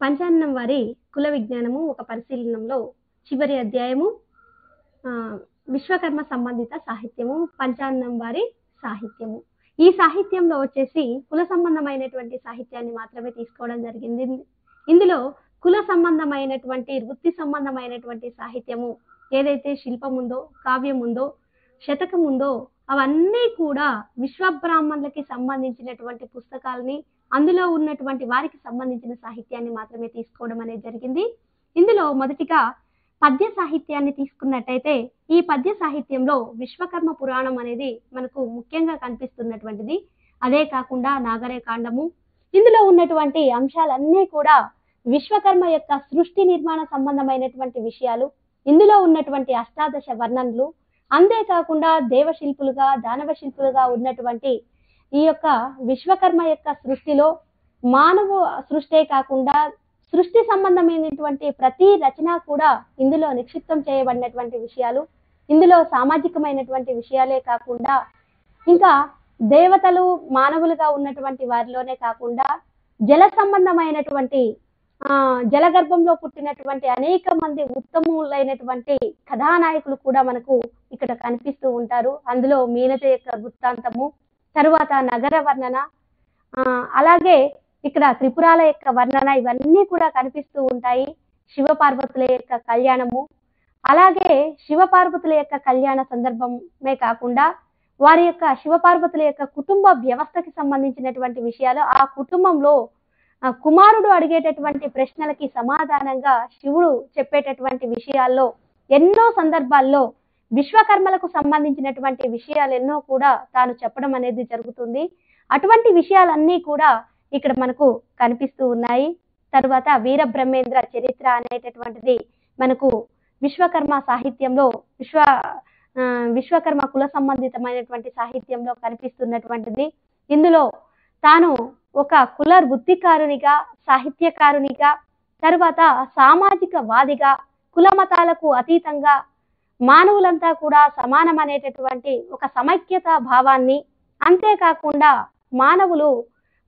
పంచాన్నం వారి కుల విజ్ఞానము ఒక పరిశీలనంలో చివరి అధ్యాయము విశ్వకర్మ సంబంధిత సాహిత్యము పంచాన్నం వారి సాహిత్యము. ఈ సాహిత్యంలో వచ్చేసి కుల సంబంధమైనటువంటి సాహిత్యాన్ని మాత్రమే తీసుకోవడం జరిగింది. ఇందులో కుల సంబంధమైనటువంటి వృత్తి సంబంధమైనటువంటి సాహిత్యము ఏదైతే శిల్పం ఉందో, కావ్యం ఉందో, శతకం ఉందో అవన్నీ కూడా విశ్వబ్రాహ్మణులకి సంబంధించినటువంటి పుస్తకాలని, అందులో ఉన్నటువంటి వారికి సంబంధించిన సాహిత్యాన్ని మాత్రమే తీసుకోవడం అనేది జరిగింది. ఇందులో మొదటిగా పద్య సాహిత్యాన్ని తీసుకున్నట్టయితే ఈ పద్య సాహిత్యంలో విశ్వకర్మ పురాణం అనేది మనకు ముఖ్యంగా కనిపిస్తున్నటువంటిది. అదే కాకుండా నాగరేకాండము, ఇందులో ఉన్నటువంటి అంశాలన్నీ కూడా విశ్వకర్మ యొక్క సృష్టి నిర్మాణ సంబంధమైనటువంటి విషయాలు, ఇందులో ఉన్నటువంటి అష్టాదశ వర్ణనలు, అంతేకాకుండా దేవశిల్పులుగా దానవ శిల్పులుగా ఉన్నటువంటి ఈ యొక్క విశ్వకర్మ యొక్క సృష్టిలో మానవ సృష్టే కాకుండా సృష్టి సంబంధమైనటువంటి ప్రతి రచన కూడా ఇందులో నిక్షిప్తం చేయబడినటువంటి విషయాలు, ఇందులో సామాజికమైనటువంటి విషయాలే కాకుండా ఇంకా దేవతలు మానవులుగా ఉన్నటువంటి వారిలోనే కాకుండా జల సంబంధమైనటువంటి జలగర్భంలో పుట్టినటువంటి అనేక మంది ఉత్తములైనటువంటి కథానాయకులు కూడా మనకు ఇక్కడ కనిపిస్తూ ఉంటారు. అందులో మీనత యొక్క వృత్తాంతము, తరువాత నగర వర్ణన, అలాగే ఇక్కడ త్రిపురాల యొక్క వర్ణన, ఇవన్నీ కూడా కనిపిస్తూ ఉంటాయి. శివపార్వతుల యొక్క కళ్యాణము, అలాగే శివపార్వతుల యొక్క కళ్యాణ సందర్భమే కాకుండా వారి యొక్క శివపార్వతుల యొక్క కుటుంబ వ్యవస్థకి సంబంధించినటువంటి విషయాలు, ఆ కుటుంబంలో కుమారుడు అడిగేటటువంటి ప్రశ్నలకి సమాధానంగా శివుడు చెప్పేటటువంటి విషయాల్లో ఎన్నో సందర్భాల్లో విశ్వకర్మలకు సంబంధించినటువంటి విషయాలు ఎన్నో కూడా తాను చెప్పడం అనేది జరుగుతుంది. అటువంటి విషయాలన్నీ కూడా ఇక్కడ మనకు కనిపిస్తూ ఉన్నాయి. తర్వాత వీరబ్రహ్మేంద్ర చరిత్ర అనేటటువంటిది మనకు విశ్వకర్మ సాహిత్యంలో విశ్వకర్మ కుల సంబంధితమైనటువంటి సాహిత్యంలో కనిపిస్తున్నటువంటిది. ఇందులో తాను ఒక కుల వృత్తికారునిగా, సాహిత్యకారునిగా, తర్వాత సామాజిక వాదిగా, కుల మతాలకు అతీతంగా మానవులంతా కూడా సమానం అనేటటువంటి ఒక సమైక్యత భావాన్ని, అంతేకాకుండా మానవులు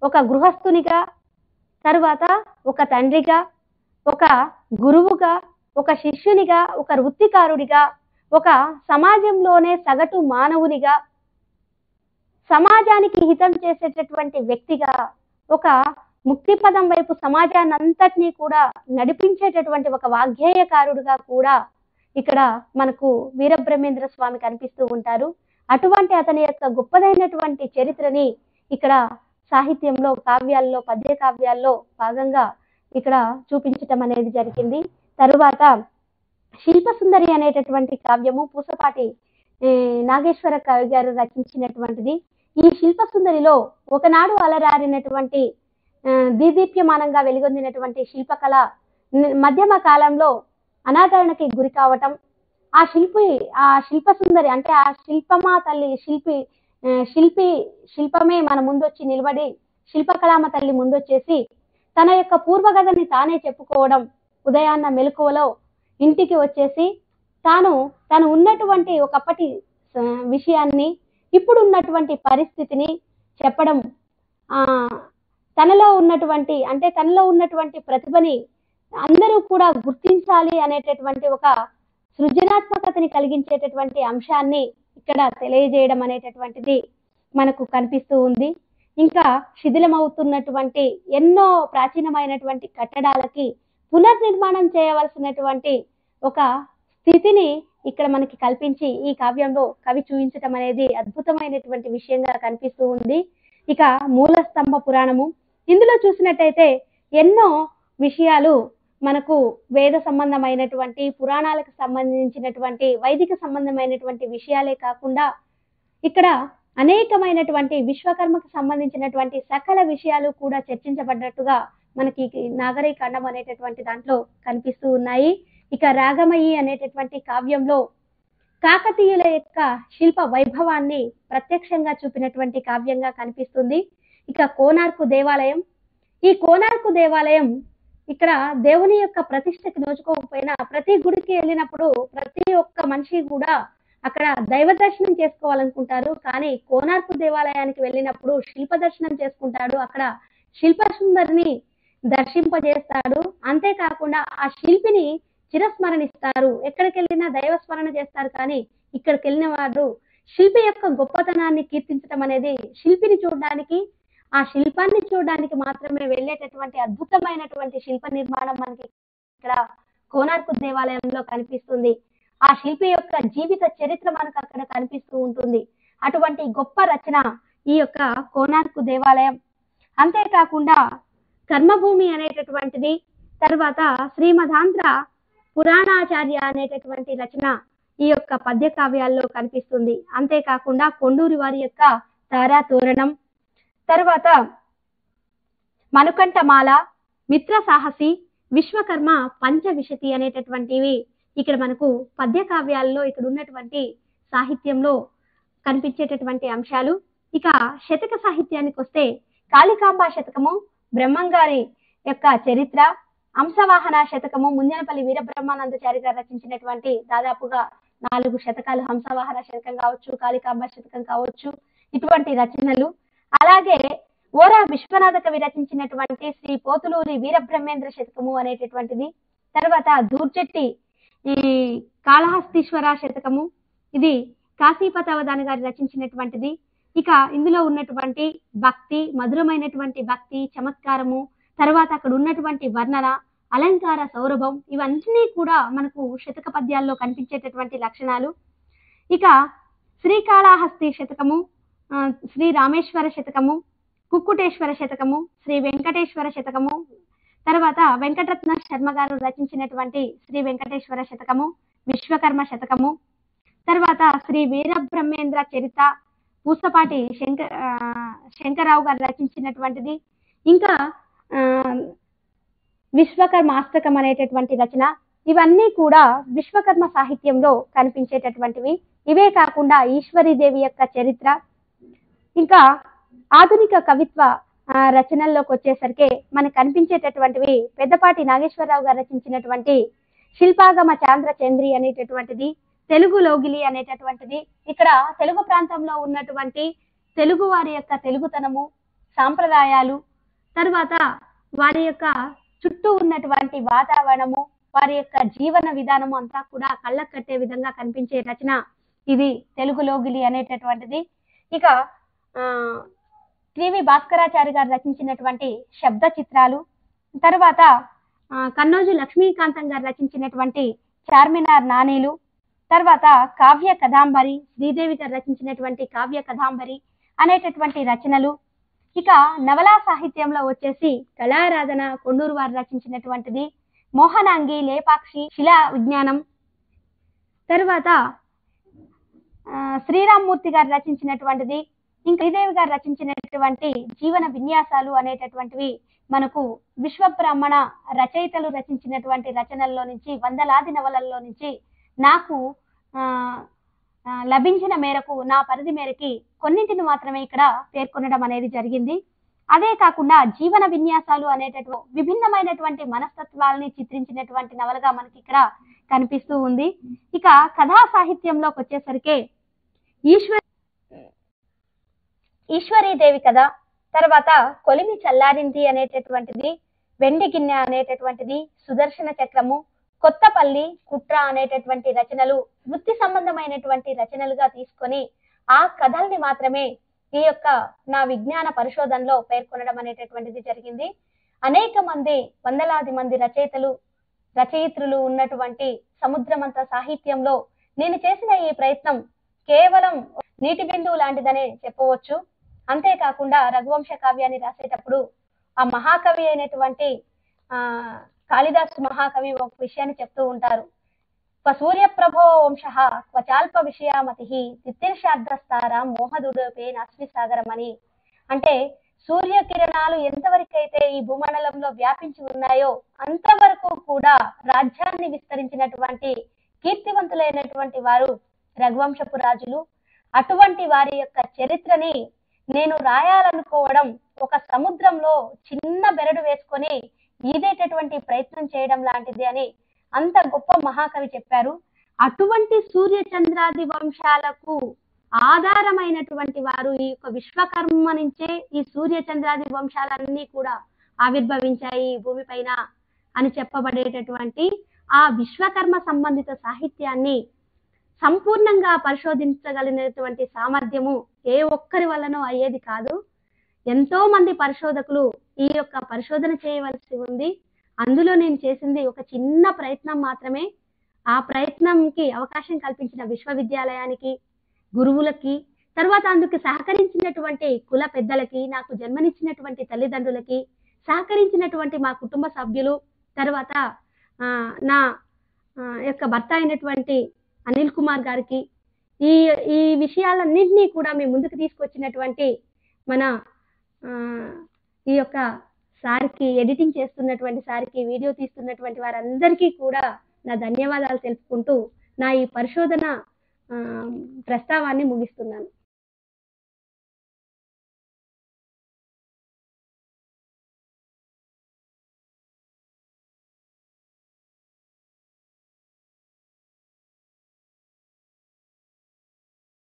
ఒక గృహస్థునిగా, తర్వాత ఒక తండ్రిగా, ఒక గురువుగా, ఒక శిష్యునిగా, ఒక వృత్తికారుడిగా, ఒక సమాజంలోనే సగటు మానవునిగా, సమాజానికి హితం చేసేటటువంటి వ్యక్తిగా, ఒక ముక్తి పదం వైపు సమాజాన్ని అంతటినీ కూడా నడిపించేటటువంటి ఒక వాగ్గేయకారుడిగా కూడా ఇక్కడ మనకు వీరబ్రహ్మేంద్ర స్వామి కనిపిస్తూ ఉంటారు. అటువంటి అతని యొక్క గొప్పదైనటువంటి చరిత్రని ఇక్కడ సాహిత్యంలో, కావ్యాల్లో, పద్య కావ్యాల్లో భాగంగా ఇక్కడ చూపించటం అనేది జరిగింది. తరువాత శిల్పసుందరి అనేటటువంటి కావ్యము పూసపాటి నాగేశ్వర కవి గారు రచించినటువంటిది. ఈ శిల్పసుందరిలో ఒకనాడు అలరారినటువంటి దీదీప్యమానంగా వెలుగొందినటువంటి శిల్పకళ మధ్యమ కాలంలో అనాదరణకి గురి కావటం, ఆ శిల్పసుందరి అంటే ఆ శిల్పమా తల్లి శిల్పమే మన ముందొచ్చి నిలబడి, శిల్పకళామ తల్లి ముందొచ్చేసి తన యొక్క పూర్వగతని తానే చెప్పుకోవడం, ఉదయాన్న మెలకువలో ఇంటికి వచ్చేసి తాను ఉన్నటువంటి ఒకప్పటి విషయాన్ని, ఇప్పుడు ఉన్నటువంటి పరిస్థితిని చెప్పడం, తనలో ఉన్నటువంటి ప్రతిభని అందరూ కూడా గుర్తించాలి అనేటటువంటి ఒక సృజనాత్మకతని కలిగించేటటువంటి అంశాన్ని ఇక్కడ తెలియజేయడం అనేటటువంటిది మనకు కనిపిస్తూ ఉంది. ఇంకా శిథిలమవుతున్నటువంటి ఎన్నో ప్రాచీనమైనటువంటి కట్టడాలకి పునర్నిర్మాణం చేయవలసినటువంటి ఒక స్థితిని ఇక్కడ మనకి కల్పించి ఈ కావ్యంలో కవి చూపించటం అనేది అద్భుతమైనటువంటి విషయంగా కనిపిస్తూ ఉంది. ఇక మూలస్తంభ పురాణము, ఇందులో చూసినట్టయితే ఎన్నో విషయాలు మనకు వేద సంబంధమైనటువంటి, పురాణాలకు సంబంధించినటువంటి, వైదిక సంబంధమైనటువంటి విషయాలే కాకుండా ఇక్కడ అనేకమైనటువంటి విశ్వకర్మకు సంబంధించినటువంటి సకల విషయాలు కూడా చర్చించబడ్డట్టుగా మనకి నాగరీకాండం అనేటటువంటి దాంట్లో కనిపిస్తూ ఉన్నాయి. ఇక రాగమయి అనేటటువంటి కావ్యంలో కాకతీయుల యొక్క శిల్ప వైభవాన్ని ప్రత్యక్షంగా చూపినటువంటి కావ్యంగా కనిపిస్తుంది. ఇక కోనార్కు దేవాలయం, ఈ కోనార్కు దేవాలయం ఇక్కడ దేవుని యొక్క ప్రతిష్టకి నోచుకోకపోయినా ప్రతి గుడికి వెళ్ళినప్పుడు ప్రతి ఒక్క మనిషి కూడా అక్కడ దైవ దర్శనం చేసుకోవాలనుకుంటారు. కానీ కోనార్కు దేవాలయానికి వెళ్ళినప్పుడు శిల్ప దర్శనం చేసుకుంటాడు. అక్కడ శిల్ప సుందరిని దర్శింపజేస్తాడు. అంతేకాకుండా ఆ శిల్పిని చిరస్మరణిస్తారు. ఎక్కడికి వెళ్ళినా దైవ స్మరణ చేస్తారు, కానీ ఇక్కడికి వెళ్ళిన వారు శిల్పి యొక్క గొప్పతనాన్ని కీర్తించడం అనేది శిల్పిని చూడడానికి, ఆ శిల్పాన్ని చూడడానికి మాత్రమే వెళ్ళేటటువంటి అద్భుతమైనటువంటి శిల్ప నిర్మాణం మనకి ఇక్కడ కోనార్కు దేవాలయంలో కనిపిస్తుంది. ఆ శిల్పి యొక్క జీవిత చరిత్ర మనకు అక్కడ కనిపిస్తూ ఉంటుంది. అటువంటి గొప్ప రచన ఈ యొక్క కోనార్కు దేవాలయం. అంతేకాకుండా కర్మభూమి అనేటటువంటిది, తర్వాత శ్రీమదాంధ్ర పురాణాచార్య అనేటటువంటి రచన ఈ యొక్క పద్య కావ్యాల్లో కనిపిస్తుంది. అంతేకాకుండా కొండూరి వారి యొక్క తారా తోరణం, తర్వాత మనుకంఠమాల, మిత్ర సాహసి, విశ్వకర్మ పంచవిశతి అనేటటువంటివి ఇక్కడ మనకు పద్య కావ్యాల్లో ఇక్కడ ఉన్నటువంటి సాహిత్యంలో కనిపించేటటువంటి అంశాలు. ఇక శతక సాహిత్యానికి వస్తే కాళికాంబ శతకము, బ్రహ్మంగారి యొక్క చరిత్ర, హంసవాహన శతకము ముంజనపల్లి వీరబ్రహ్మానందచారి గారు రచించినటువంటి దాదాపుగా 4 శతకాలు, హంసవాహన శతకం కావచ్చు, కాళికాంబ శతకం కావచ్చు, ఇటువంటి రచనలు. అలాగే ఓరా విశ్వనాథ కవి రచించినటువంటి శ్రీ పోతులూరి వీరబ్రహ్మేంద్ర శతకము అనేటటువంటిది, తర్వాత దూర్జట్టి ఈ కాళహస్తీశ్వర శతకము, ఇది కాశీపతవదాని గారు రచించినటువంటిది. ఇక ఇందులో ఉన్నటువంటి భక్తి, మధురమైనటువంటి భక్తి, చమత్కారము, తర్వాత అక్కడ ఉన్నటువంటి వర్ణన, అలంకార సౌరభం, ఇవన్నీ కూడా మనకు శతక పద్యాల్లో కనిపించేటటువంటి లక్షణాలు. ఇక శ్రీకాళహస్తి శతకము, శ్రీ రామేశ్వర శతకము, కుక్కుటేశ్వర శతకము, శ్రీ వెంకటేశ్వర శతకము, తర్వాత వెంకటరత్న శర్మ గారు రచించినటువంటి శ్రీ వెంకటేశ్వర శతకము, విశ్వకర్మ శతకము, తర్వాత శ్రీ వీరబ్రహ్మేంద్ర చరిత, పూసపాటి శంకరరావు గారు రచించినటువంటిది, ఇంకా విశ్వకర్మ అష్టకం అనేటటువంటి రచన. ఇవన్నీ కూడా విశ్వకర్మ సాహిత్యంలో కనిపించేటటువంటివి. ఇవే కాకుండా ఈశ్వరీదేవి యొక్క చరిత్ర, ఇంకా ఆధునిక కవిత్వ రచనల్లోకి వచ్చేసరికి మనకు కనిపించేటటువంటివి పెద్దపాటి నాగేశ్వరరావు గారు రచించినటువంటి శిల్పాగమ చాంద్ర చంద్రి అనేటటువంటిది, తెలుగు లోగిలి అనేటటువంటిది. ఇక్కడ తెలుగు ప్రాంతంలో ఉన్నటువంటి తెలుగు వారి యొక్క తెలుగుతనము, సాంప్రదాయాలు, తర్వాత వారి యొక్క చుట్టూ ఉన్నటువంటి వాతావరణము, వారి యొక్క జీవన విధానము అంతా కూడా కళ్ళకు కట్టే విధంగా కనిపించే రచన ఇది తెలుగు లోగిలి అనేటటువంటిది. ఇక టివి భాస్కరాచారి గారు రచించినటువంటి శబ్ద చిత్రాలు, తర్వాత కన్నోజు లక్ష్మీకాంతం గారు రచించినటువంటి చార్మినార్ నాణేలు, తర్వాత కావ్య కదాంబరి, శ్రీదేవి గారు రచించినటువంటి కావ్య కదాంబరి అనేటటువంటి రచనలు. ఇక నవలా సాహిత్యంలో వచ్చేసి కళారాధన, కొండూరు వారు రచించినటువంటిది, మోహనాంగి, లేపాక్షి, శిలా విజ్ఞానం, తర్వాత శ్రీరామ్మూర్తి గారు రచించినటువంటిది, ఇంకా శ్రీదేవి గారు రచించినటువంటి జీవన విన్యాసాలు అనేటటువంటివి మనకు విశ్వబ్రాహ్మణ రచయితలు రచించినటువంటి రచనల్లో నుంచి, వందలాది నవలల్లో నుంచి నాకు లభించిన మేరకు, నా పరిధి మేరకి కొన్నింటిని మాత్రమే ఇక్కడ పేర్కొనడం అనేది జరిగింది. అదే కాకుండా జీవన విన్యాసాలు అనేటటువంటి విభిన్నమైనటువంటి మనస్తత్వాలని చిత్రించినటువంటి నవలగా మనకి ఇక్కడ కనిపిస్తూ ఉంది. ఇక కథా సాహిత్యంలోకి వచ్చేసరికి ఈశ్వరీదేవి కథ, తర్వాత కొలిమి చల్లారింది అనేటటువంటిది, వెండి గిన్నె అనేటటువంటిది, సుదర్శన చక్రము, కొత్తపల్లి, కుట్ర అనేటటువంటి రచనలు వృత్తి సంబంధమైనటువంటి రచనలుగా తీసుకొని ఆ కథల్ని మాత్రమే ఈ యొక్క నా విజ్ఞాన పరిశోధనలో పేర్కొనడం అనేటటువంటిది జరిగింది. అనేక మంది, వందలాది మంది రచయిత్రులు ఉన్నటువంటి సముద్రమంత సాహిత్యంలో నేను చేసిన ఈ ప్రయత్నం కేవలం నీటి బిందువు లాంటిదనే చెప్పవచ్చు. అంతేకాకుండా రఘువంశ కావ్యాన్ని రాసేటప్పుడు ఆ మహాకవి అయినటువంటి కాళిదాసు మహాకవి ఒక విషయాన్ని చెప్తూ ఉంటారు. సూర్యప్రభో వంశ క్వచాల్ప విషయామతి తిత్తిర్షార్ధస్తార మోహదుడోపే నాస్మి సాగరం అని. అంటే సూర్యకిరణాలు ఎంతవరకైతే ఈ భూమండలంలో వ్యాపించి ఉన్నాయో అంతవరకు కూడా రాజ్యాన్ని విస్తరించినటువంటి కీర్తివంతులైనటువంటి వారు రఘువంశపు రాజులు. అటువంటి వారి యొక్క చరిత్రని నేను రాయాలనుకోవడం ఒక సముద్రంలో చిన్న బెరడు వేసుకొని ఈదేటటువంటి ప్రయత్నం చేయడం లాంటిది అని అంత గొప్ప మహాకవి చెప్పారు. అటువంటి సూర్య చంద్రాది వంశాలకు ఆధారమైనటువంటి వారు ఈ యొక్క విశ్వకర్మ నుంచే ఈ సూర్య చంద్రాది వంశాలన్నీ కూడా ఆవిర్భవించాయి ఈ భూమిపైన అని చెప్పబడేటటువంటి ఆ విశ్వకర్మ సంబంధిత సాహిత్యాన్ని సంపూర్ణంగా పరిశోధించగలిగినటువంటి సామర్థ్యము ఏ ఒక్కరి వల్లనో అయ్యేది కాదు. ఎంతో మంది పరిశోధకులు ఈ యొక్క పరిశోధన చేయవలసి ఉంది. అందులో నేను చేసింది ఒక చిన్న ప్రయత్నం మాత్రమే. ఆ ప్రయత్నంకి అవకాశం కల్పించిన విశ్వవిద్యాలయానికి, గురువులకి, తర్వాత అందుకు సహకరించినటువంటి కుల పెద్దలకి, నాకు జన్మనిచ్చినటువంటి తల్లిదండ్రులకి, సహకరించినటువంటి మా కుటుంబ సభ్యులు, తర్వాత నా యొక్క భర్త అయినటువంటి అనిల్ కుమార్ గారికి, ఈ ఈ విషయాలన్నింటినీ కూడా మేము ముందుకు తీసుకొచ్చినటువంటి మన ఈ యొక్క సార్కి, ఎడిటింగ్ చేస్తున్నటువంటి సార్కి, వీడియో తీస్తున్నటువంటి వారందరికీ కూడా నా ధన్యవాదాలు తెలుపుకుంటూ నా ఈ పరిశోధన ప్రస్తావాన్ని ముగిస్తున్నాను.